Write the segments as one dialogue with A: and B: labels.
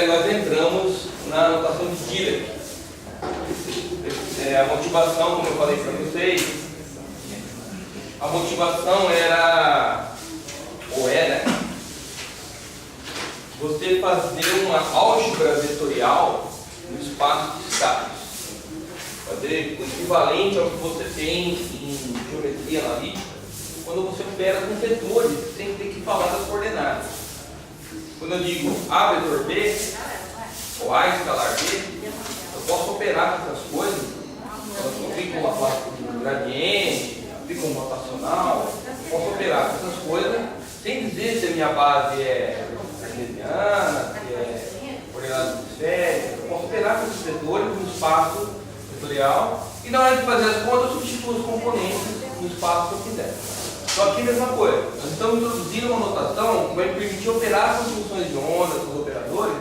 A: nós entramos na notação de Dirac. A motivação, como eu falei para vocês, a motivação era, ou é, você fazer uma álgebra vetorial no espaço de estados. Fazer o equivalente ao que você tem em geometria analítica, quando você opera com vetores, sem ter que falar das coordenadas. Quando eu digo A vetor B, ou A escalar B, eu posso operar com essas coisas. Eu aplico uma classe de gradiente, aplico um rotacional, posso operar com essas coisas, sem dizer se a minha base é cartesiana, se é coordenada esférica. Eu posso operar com esses vetores no espaço vetorial e na hora de fazer as contas eu substituo os componentes no espaço que eu quiser. Só que a mesma coisa, nós estamos introduzindo uma notação que vai me permitir operar com funções de onda, com os operadores,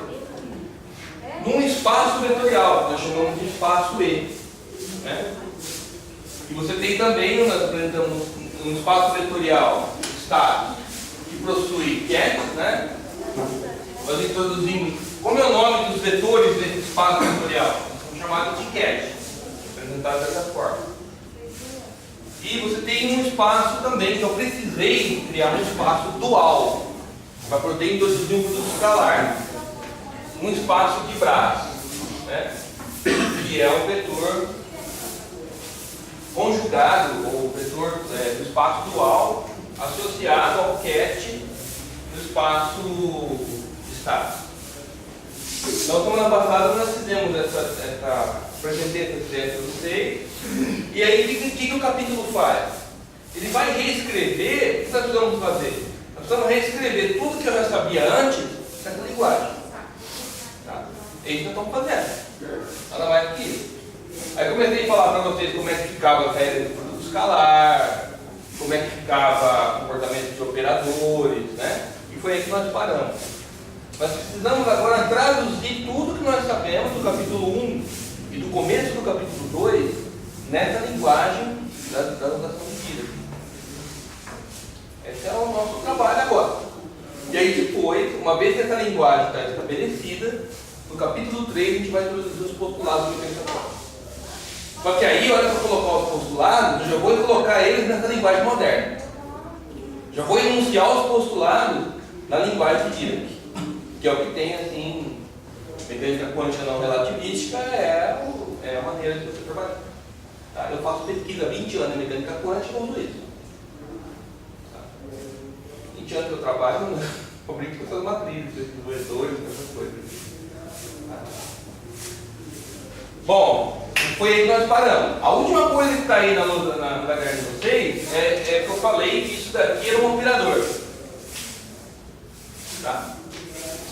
A: num espaço vetorial, que nós chamamos de espaço E. Né? E você tem também, nós apresentamos um espaço vetorial estado que possui ket, né? Nós introduzimos, como é o nome dos vetores desse espaço vetorial? São chamados de ket, apresentados dessa forma. E você tem um espaço também, que eu precisei criar um espaço dual, para poder introduzir um produto escalar, um espaço de braços, né? Que é o vetor conjugado, ou o vetor do espaço dual, associado ao ket do espaço estado. Então, semana passada nós fizemos apresentei essa ideia para vocês. E aí, o que o capítulo faz? Ele vai reescrever. O que nós precisamos fazer? Nós precisamos reescrever tudo que eu já sabia antes nessa linguagem. Tá? É isso que nós estamos fazendo. Nada mais do que isso. Aí comecei a falar para vocês como é que ficava a regra do produto escalar, como é que ficava o comportamento de operadores, né? E foi aí que nós paramos. Nós precisamos agora traduzir tudo que nós sabemos do capítulo 1 e do começo do capítulo 2 nessa linguagem da notação de Dirac. Esse é o nosso trabalho agora. E aí depois, uma vez que essa linguagem está estabelecida, no capítulo 3 a gente vai introduzir os postulados do pensamento. Só que aí, olha, para colocar os postulados, eu já vou colocar eles nessa linguagem moderna. Já vou enunciar os postulados na linguagem de Dirac, que é o que tem, assim, mecânica quântica não relativística é a maneira de você trabalhar. Tá? Eu faço pesquisa há 20 anos em mecânica quântica e uso isso. Tá? 20 anos que eu trabalho, eu brinco com essas matrizes, esses vetores, essas coisas. Tá? Bom, foi aí que nós paramos. A última coisa que está aí na caderno de vocês é que eu falei que isso daqui era um operador. Tá?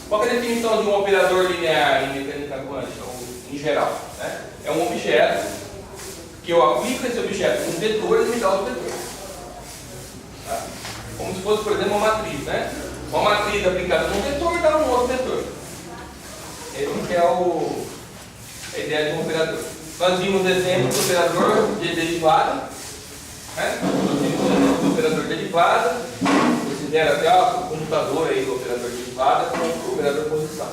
A: Qual é a definição de um operador linear em mecânica quântica, ou em geral? Né? É um objeto que eu aplico esse objeto com vetores e me dá os vetores. Tá? Como se fosse, por exemplo, uma matriz. Né? Uma matriz aplicada num vetor dá um outro vetor. Esse é a ideia de um operador. Nós vimos exemplo do operador de derivada. Né? Nós vimos exemplo do operador de derivada. Considera até o computador aí do operador de derivada como o operador de posição.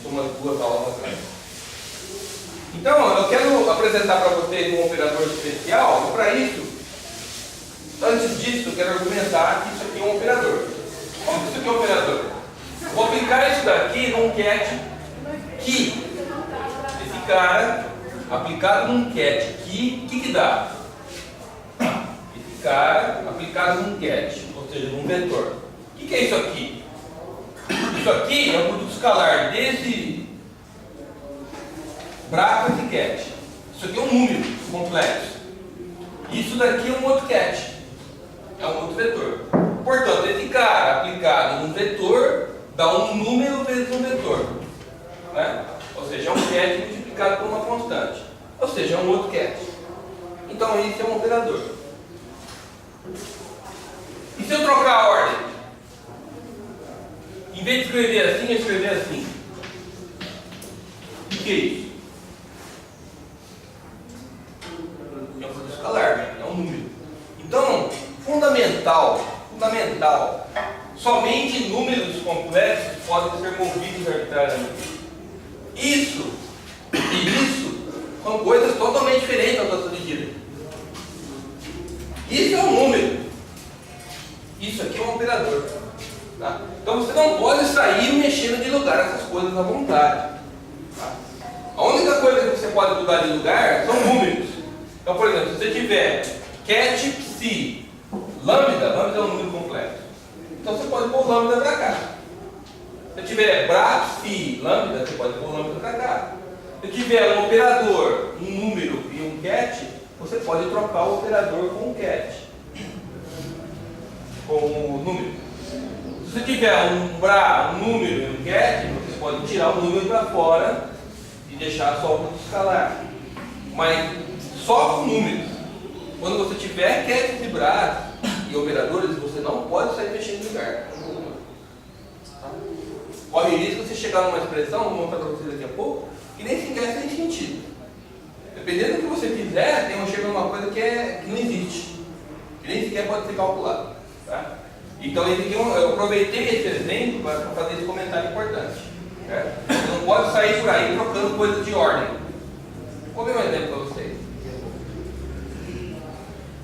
A: Umas duas aulas atrás. Então, eu quero apresentar para vocês um operador especial. Para isso, antes disso, eu quero argumentar que isso aqui é um operador. Como que isso aqui é um operador? Eu vou aplicar isso daqui num ket que esse cara, aplicado num ket que, o que dá? Esse cara, aplicado num ket, ou seja, num vetor. O que é isso aqui? Isso aqui é o produto escalar desse braço e ket. Isso aqui é um número complexo. Isso daqui é um outro ket. É um outro vetor. Portanto, esse cara aplicado num vetor dá um número vezes um vetor. Né? Ou seja, é um ket multiplicado por uma constante. Ou seja, é um outro ket. Então, isso é um operador. E se eu trocar a ordem? Em vez de escrever assim, eu escrever assim. O que é isso? É um produto escalar, é um número. Então, fundamental, somente números complexos podem ser movidos arbitrariamente. Isso e isso são coisas totalmente diferentes da nossa medida. Isso é um número. Isso aqui é um operador. Tá? Então você não pode sair mexendo de lugar essas coisas à vontade. Tá? A única coisa que você pode mudar de lugar são números. Então, por exemplo, se você tiver cat psi lambda é um número complexo. Então você pode pôr lambda para cá. Se tiver bra psi lambda, você pode pôr lambda para cá. Se tiver um operador, um número e um cat, você pode trocar o operador com o cat, com o número. Se você tiver um bra, um número e um cat, você pode tirar o número para fora e deixar só o escalar. Mas só com números. Quando você tiver cats e bras e operadores, você não pode sair mexendo de lugar. Corre o risco de você chegar numa expressão, vou mostrar para vocês daqui a pouco, que nem sequer tem sentido. Dependendo do que você fizer, chega numa coisa que não existe, que nem sequer pode ser calculado. Tá? Então eu aproveitei esse exemplo para fazer esse comentário importante. Certo? Você não pode sair por aí trocando coisas de ordem. Vou ver um exemplo para vocês.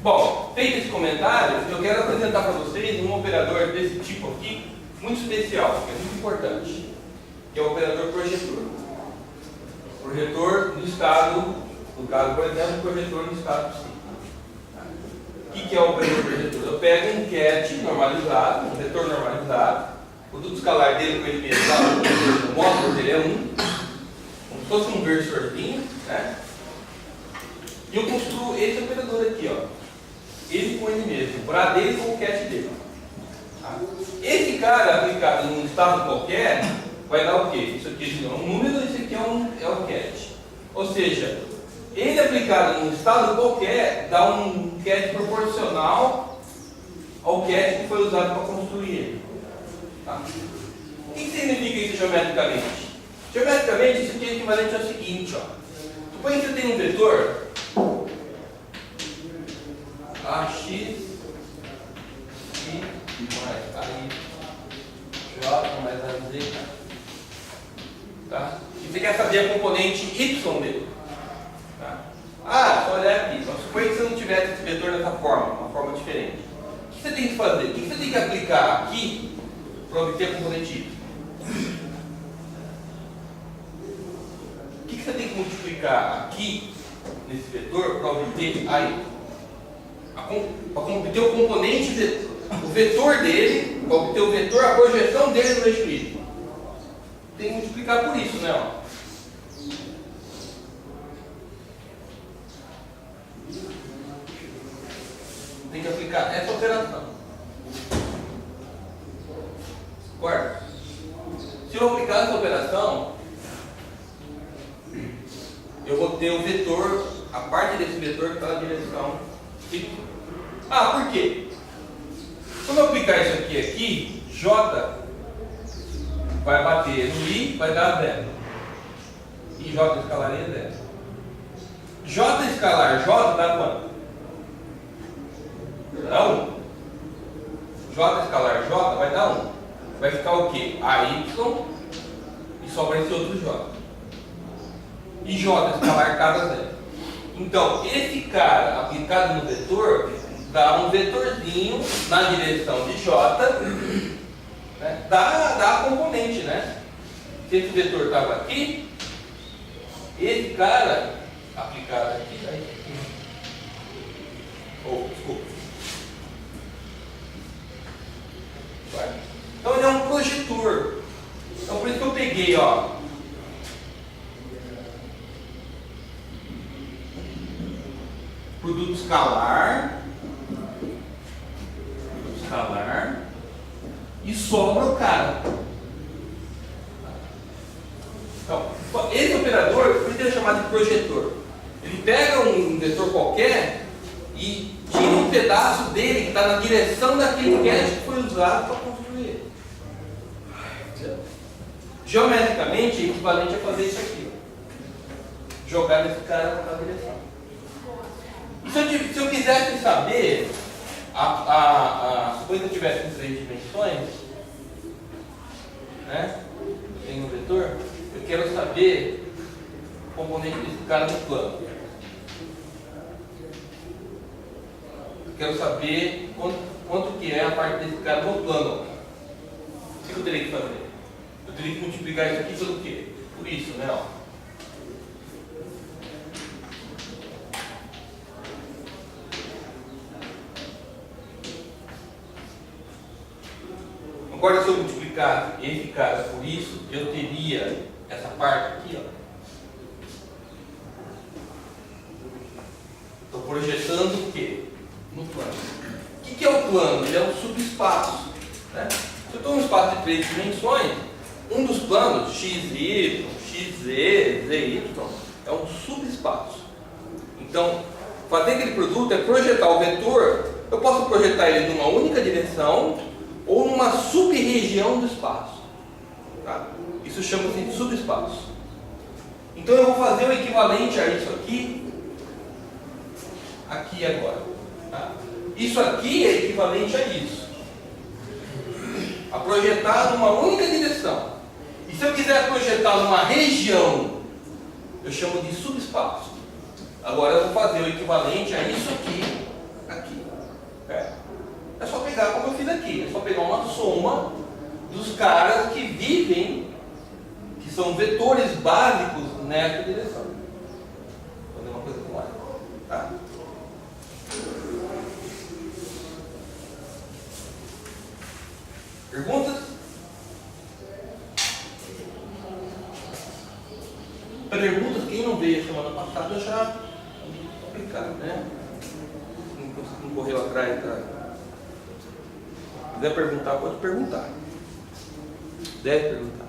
A: Bom, feito esse comentário, eu quero apresentar para vocês um operador desse tipo aqui, muito especial, que é muito importante, que é o operador projetor. Projetor no estado, no caso, por exemplo, projetor no estado psi. O que é o operador projetor? Eu pego um cat normalizado, um vetor normalizado, o produto escalar dele com ele mesmo, o módulo dele é 1, como se fosse um versorzinho, né? E eu construo esse operador aqui, ó. Ele com ele mesmo, o bra dele com o cat dele. Tá? Esse cara aplicado num estado qualquer vai dar o quê? Isso aqui é um número, isso aqui é o cat. Ou seja, ele aplicado num estado qualquer dá um cat proporcional ao cat que foi usado para construir ele. Tá? O que significa isso geometricamente? Geometricamente, isso aqui é equivalente ao seguinte, ó. Suponha que você tem um vetor AX I mais AI J mais AZ. Tá? E você quer saber a componente Y dele. Tá? Só olhar aqui. Então, suponha que você não tivesse esse vetor dessa forma, uma forma diferente. O que você tem que fazer? O que você tem que aplicar aqui para obter a componente Y? O que você tem que multiplicar aqui nesse vetor para obter a Y? Para obter o componente, o vetor dele, para obter o vetor, a projeção dele no eixo Y. Tem que multiplicar por isso, né? Ó. Tem que aplicar essa operação. Concorda? Se eu aplicar essa operação, eu vou ter o vetor, a parte desse vetor que está na direção Y. Por quê? Quando eu aplicar isso aqui, J vai bater no I, vai dar 0. E J escalar é 0. J escalar J dá quanto? Dá 1. J escalar J vai dar 1. Vai ficar o quê? AY e sobra esse outro J. E J escalar K dá 0. Então, esse cara aplicado no vetor dá um vetorzinho na direção de J, né? dá a componente, né? Se esse vetor estava aqui, esse cara aplicado aqui, daí. Desculpa. Então ele é um projetor. Então por isso que eu peguei, ó. Produto escalar e sobra o cara. Então, esse operador, por isso ele é chamado de projetor. Ele pega um vetor qualquer e tira um pedaço dele que está na direção daquele cat que foi usado para construir ele. Geometricamente é equivalente a fazer isso aqui. Jogar nesse cara na direção. E se eu quisesse saber, suponho que eu tivesse em 3 dimensões, né? tenho no vetor, eu quero saber o componente desse cara no plano. Eu quero saber quanto que é a parte desse cara no plano. O que eu teria que fazer? Eu teria que multiplicar isso aqui pelo quê? Por isso, né? Ó. Agora, se eu multiplicar esse cara por isso, eu teria essa parte aqui, ó. Estou projetando o quê? No plano. O que é o plano? Ele é um subespaço, né? Se eu estou num espaço de 3 dimensões, um dos planos, XY, XZ, ZY, é um subespaço. Então, fazer aquele produto é projetar o vetor. Eu posso projetar ele numa única direção ou numa sub-região do espaço. Tá? Isso chama-se de subespaço. Então eu vou fazer o equivalente a isso aqui agora. Tá? Isso aqui é equivalente a isso. A projetar numa única direção. E se eu quiser projetar numa região, eu chamo de subespaço. Agora eu vou fazer o equivalente a isso aqui. É só pegar como eu fiz aqui, é só pegar uma soma dos caras que vivem, que são vetores básicos nessa direção. Vou fazer uma coisa com ela. Tá? Perguntas? Perguntas, quem não veio a semana passada já complicado, né? Não correu atrás da... Se quiser perguntar, pode perguntar. Deve perguntar.